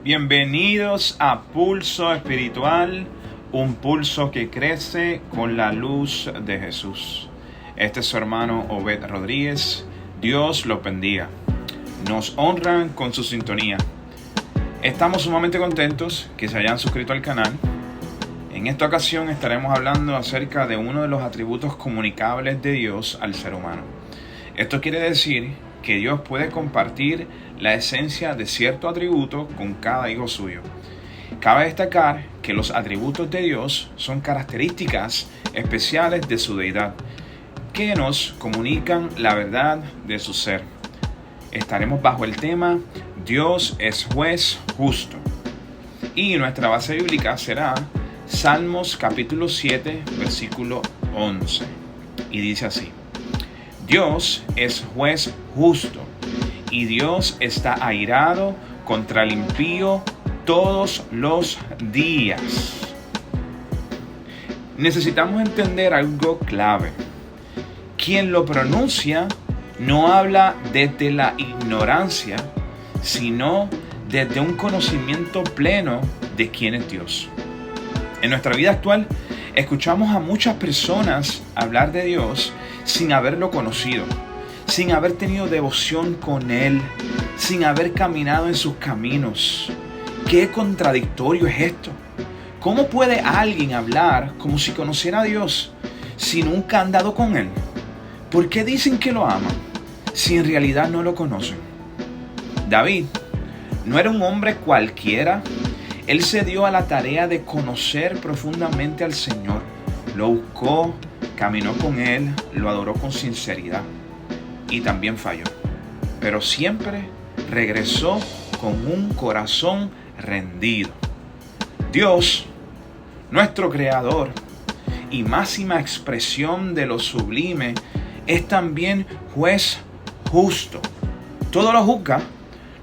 Bienvenidos a Pulso Espiritual, un pulso que crece con la luz de Jesús. Este es su hermano Obed Rodríguez. Dios los bendiga. Nos honran con su sintonía. Estamos sumamente contentos que se hayan suscrito al canal. En esta ocasión estaremos hablando acerca de uno de los atributos comunicables de Dios al ser humano. Esto quiere decir que Dios puede compartir la esencia de cierto atributo con cada hijo suyo. Cabe destacar que los atributos de Dios son características especiales de su deidad, que nos comunican la verdad de su ser. Estaremos bajo el tema Dios es juez justo. Y nuestra base bíblica será Salmos capítulo 7, versículo 11. Y dice así: Dios es juez justo, y Dios está airado contra el impío todos los días. Necesitamos entender algo clave. Quien lo pronuncia no habla desde la ignorancia, sino desde un conocimiento pleno de quién es Dios. En nuestra vida actual, escuchamos a muchas personas hablar de Dios sin haberlo conocido, sin haber tenido devoción con Él, sin haber caminado en sus caminos. ¿Qué contradictorio es esto? ¿Cómo puede alguien hablar como si conociera a Dios si nunca ha andado con Él? ¿Por qué dicen que lo aman si en realidad no lo conocen? David no era un hombre cualquiera. Él se dio a la tarea de conocer profundamente al Señor. Lo buscó, caminó con Él, lo adoró con sinceridad y también falló. Pero siempre regresó con un corazón rendido. Dios, nuestro Creador y máxima expresión de lo sublime, es también juez justo. Todo lo juzga,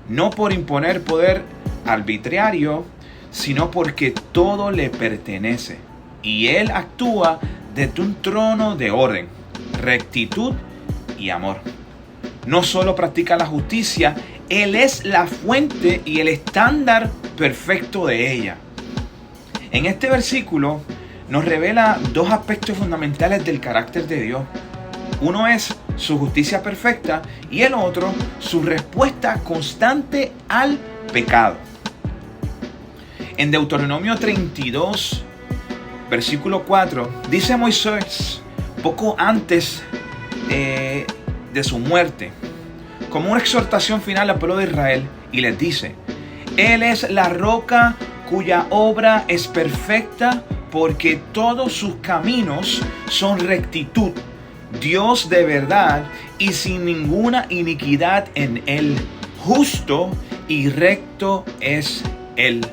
no por imponer poder arbitrario, sino porque todo le pertenece. Y Él actúa desde un trono de orden, rectitud y amor. No solo practica la justicia, Él es la fuente y el estándar perfecto de ella. En este versículo nos revela dos aspectos fundamentales del carácter de Dios. Uno es su justicia perfecta y el otro su respuesta constante al pecado. En Deuteronomio 32, versículo 4, dice Moisés, poco antes de su muerte, como una exhortación final al pueblo de Israel, y les dice: Él es la roca cuya obra es perfecta, porque todos sus caminos son rectitud, Dios de verdad y sin ninguna iniquidad en Él. Justo y recto es Él.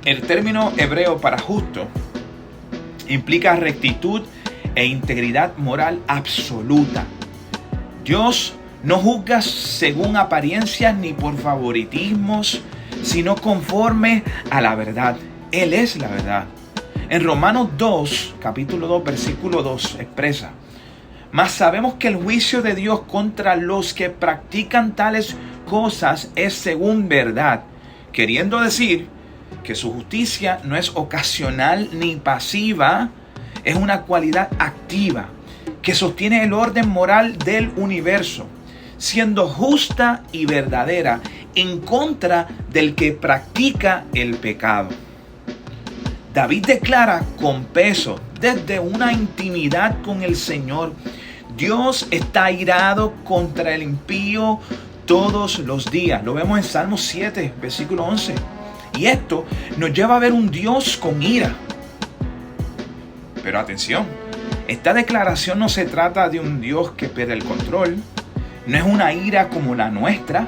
El término hebreo para justo implica rectitud e integridad moral absoluta. Dios no juzga según apariencias ni por favoritismos, sino conforme a la verdad. Él es la verdad. En Romanos 2, capítulo 2, versículo 2 expresa: Mas sabemos que el juicio de Dios contra los que practican tales cosas es según verdad, queriendo decir que su justicia no es ocasional ni pasiva, es una cualidad activa que sostiene el orden moral del universo, siendo justa y verdadera en contra del que practica el pecado. David declara con peso, desde una intimidad con el Señor: Dios está airado contra el impío todos los días. Lo vemos en Salmos 7, versículo 11. Y esto nos lleva a ver un Dios con ira. Pero atención, esta declaración no se trata de un Dios que pierde el control. No es una ira como la nuestra,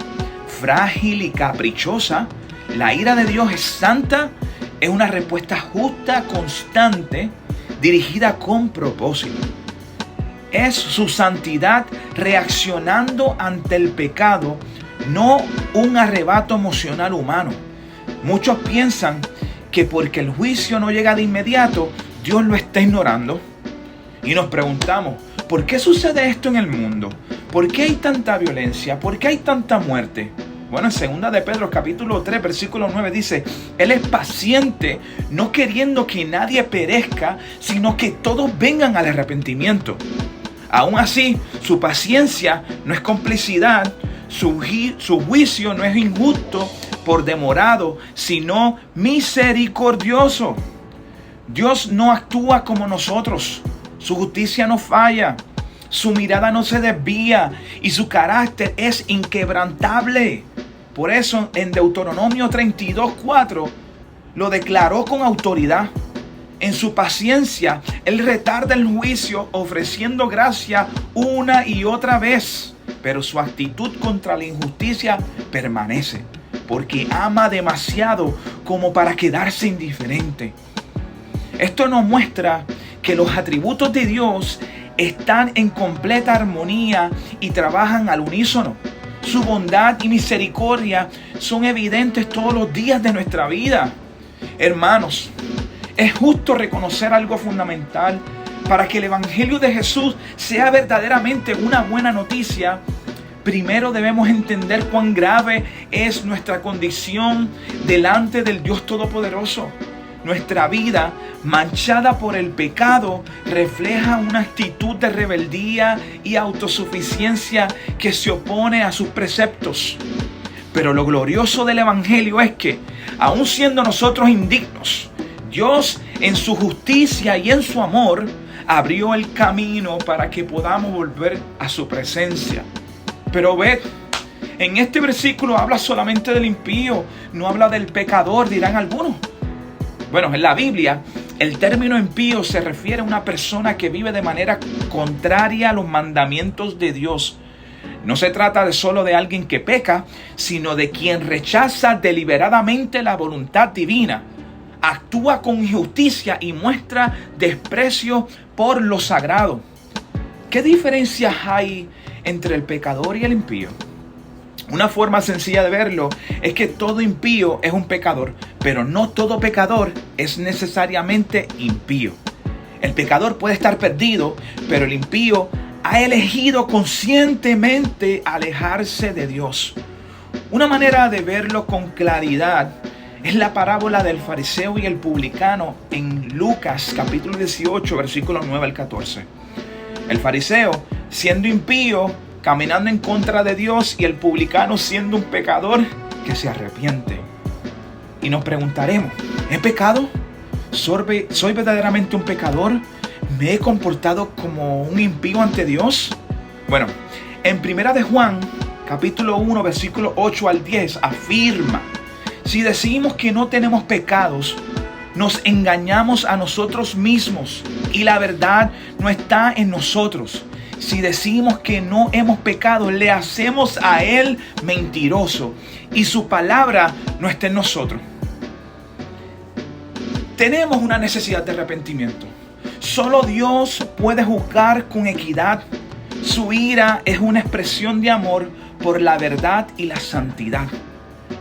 frágil y caprichosa. La ira de Dios es santa, es una respuesta justa, constante, dirigida con propósito. Es su santidad reaccionando ante el pecado, no un arrebato emocional humano. Muchos piensan que porque el juicio no llega de inmediato, Dios lo está ignorando. Y nos preguntamos, ¿por qué sucede esto en el mundo? ¿Por qué hay tanta violencia? ¿Por qué hay tanta muerte? Bueno, en 2 de Pedro capítulo 3 versículo 9 dice: Él es paciente, no queriendo que nadie perezca, sino que todos vengan al arrepentimiento. Aún así, su paciencia no es complicidad, su juicio no es injusto por demorado, sino misericordioso. Dios no actúa como nosotros, su justicia no falla, su mirada no se desvía y su carácter es inquebrantable. Por eso en Deuteronomio 32:4 lo declaró con autoridad. En su paciencia, Él retarda el juicio ofreciendo gracia una y otra vez. Pero su actitud contra la injusticia permanece, porque ama demasiado como para quedarse indiferente. Esto nos muestra que los atributos de Dios están en completa armonía y trabajan al unísono. Su bondad y misericordia son evidentes todos los días de nuestra vida. Hermanos, es justo reconocer algo fundamental. Para que el Evangelio de Jesús sea verdaderamente una buena noticia, primero debemos entender cuán grave es nuestra condición delante del Dios Todopoderoso. Nuestra vida, manchada por el pecado, refleja una actitud de rebeldía y autosuficiencia que se opone a sus preceptos. Pero lo glorioso del Evangelio es que, aun siendo nosotros indignos, Dios, en su justicia y en su amor, abrió el camino para que podamos volver a su presencia. Pero ved, en este versículo habla solamente del impío, no habla del pecador, dirán algunos. Bueno, en la Biblia, el término impío se refiere a una persona que vive de manera contraria a los mandamientos de Dios. No se trata solo de alguien que peca, sino de quien rechaza deliberadamente la voluntad divina, actúa con injusticia y muestra desprecio por lo sagrado. ¿Qué diferencias hay entre el pecador y el impío? Una forma sencilla de verlo es que todo impío es un pecador, pero no todo pecador es necesariamente impío. El pecador puede estar perdido, pero el impío ha elegido conscientemente alejarse de Dios. Una manera de verlo con claridad es la parábola del fariseo y el publicano en Lucas capítulo 18, versículos 9 al 14. El fariseo, siendo impío, caminando en contra de Dios, y el publicano siendo un pecador que se arrepiente. Y nos preguntaremos, ¿he pecado? ¿Soy verdaderamente un pecador? ¿Me he comportado como un impío ante Dios? Bueno, en 1 de Juan, capítulo 1, versículo 8 al 10, afirma: si decimos que no tenemos pecados, nos engañamos a nosotros mismos y la verdad no está en nosotros. Si decimos que no hemos pecado, le hacemos a Él mentiroso y su palabra no está en nosotros. Tenemos una necesidad de arrepentimiento. Solo Dios puede juzgar con equidad. Su ira es una expresión de amor por la verdad y la santidad.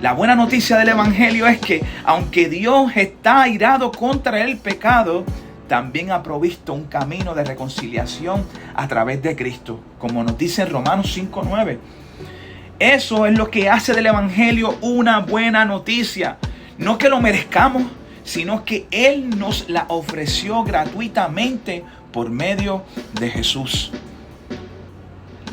La buena noticia del Evangelio es que, aunque Dios está airado contra el pecado, también ha provisto un camino de reconciliación a través de Cristo, como nos dice en Romanos 5:9. Eso es lo que hace del Evangelio una buena noticia. No que lo merezcamos, sino que Él nos la ofreció gratuitamente por medio de Jesús.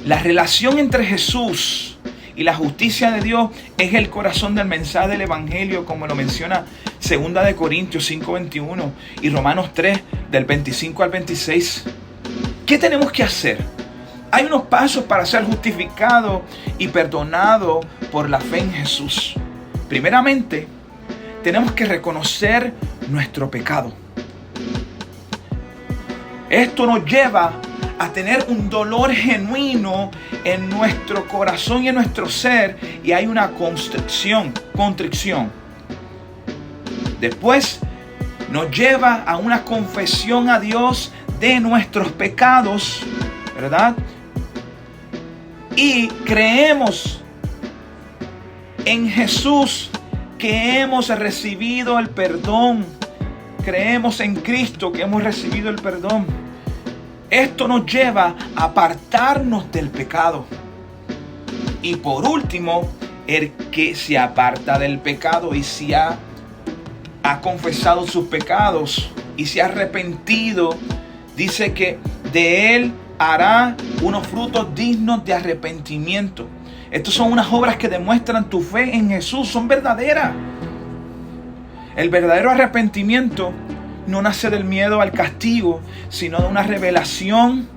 La relación entre Jesús y la justicia de Dios es el corazón del mensaje del Evangelio, como lo menciona 2 de Corintios 5:21 y Romanos 3 del 25 al 26. ¿Qué tenemos que hacer? Hay unos pasos para ser justificado y perdonado por la fe en Jesús. Primeramente, tenemos que reconocer nuestro pecado. Esto nos lleva a tener un dolor genuino en nuestro corazón y en nuestro ser, y hay una contrición. Después nos lleva a una confesión a Dios de nuestros pecados, ¿verdad? Y creemos en Jesús, que hemos recibido el perdón. Creemos en Cristo, que hemos recibido el perdón. Esto nos lleva a apartarnos del pecado. Y por último, el que se aparta del pecado y se ha confesado sus pecados y se ha arrepentido, dice que de él hará unos frutos dignos de arrepentimiento. Estas son unas obras que demuestran tu fe en Jesús, son verdaderas. El verdadero arrepentimiento no nace del miedo al castigo, sino de una revelación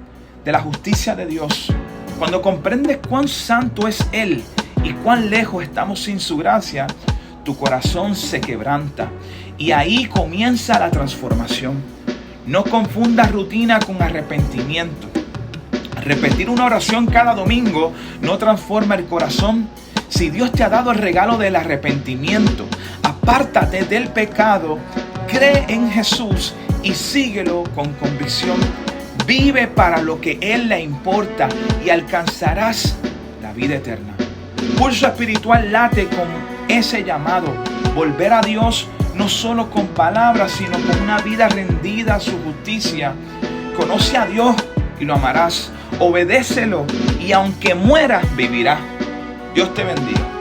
de la justicia de Dios. Cuando comprendes cuán santo es Él y cuán lejos estamos sin su gracia, tu corazón se quebranta y ahí comienza la transformación. No confundas rutina con arrepentimiento. Repetir una oración cada domingo no transforma el corazón. Si Dios te ha dado el regalo del arrepentimiento, apártate del pecado, cree en Jesús y síguelo con convicción. Vive para lo que Él le importa y alcanzarás la vida eterna. Pulso espiritual late con ese llamado. Volver a Dios no solo con palabras, sino con una vida rendida a su justicia. Conoce a Dios y lo amarás. Obedécelo y aunque mueras, vivirás. Dios te bendiga.